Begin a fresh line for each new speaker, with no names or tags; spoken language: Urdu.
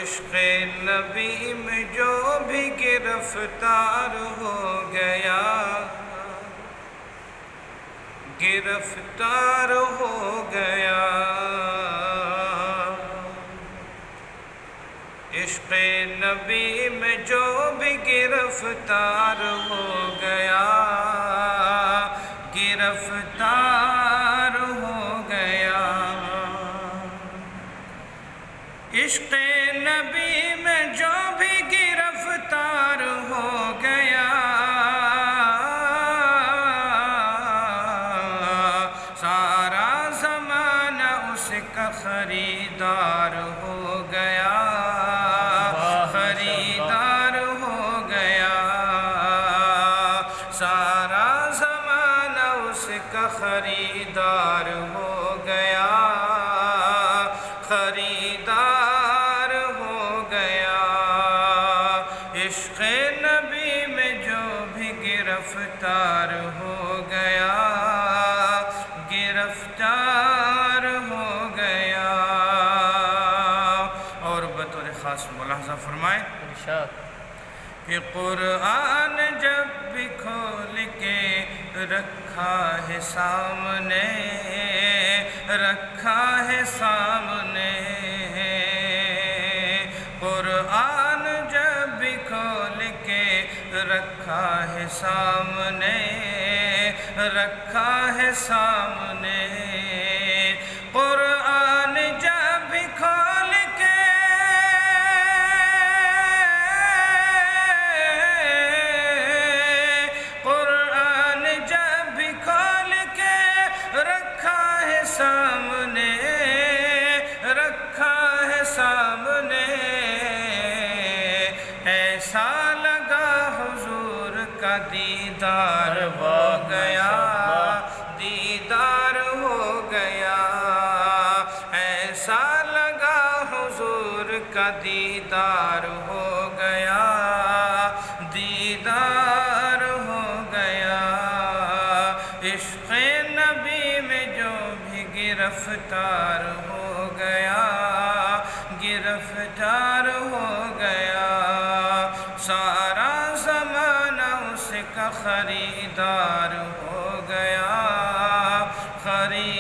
عشق نبی میں جو بھی گرفتار ہو گیا، گرفتار ہو گیا، عشق نبی میں جو بھی گرفتار ہو گیا، گرفتار ہو گیا، عشق نبی میں جو بھی گرفتار ہو گیا، سارا زمانہ اس کا خریدار ہو گیا، خریدار ہو گیا، سارا زمانہ اس کا خریدار ہو گیا، خریدار ہو گیا، عشق نبی میں جو بھی گرفتار ہو گیا، گرفتار ہو گیا۔ اور بطور خاص ملاحظہ فرمائیں کہ قرآن جب بھی کھول کے رکھا ہے سامنے، رکھا ہے سامنے، قرآن جب بھی کھول کے رکھا ہے سامنے، رکھا ہے سامنے، قرآن جب بھی کھول کے سامنے رکھا ہے سامنے، ایسا لگا حضور کا دیدار ہو گیا، دیدار ہو گیا، ایسا لگا حضور کا دیدار ہو گیا، دیدار ہو گیا، عشق نبی میں جو بھی گرفتار ہو گیا، گرفتار ہو گیا، سارا زمانہ اس کا خریدار ہو گیا، خریدار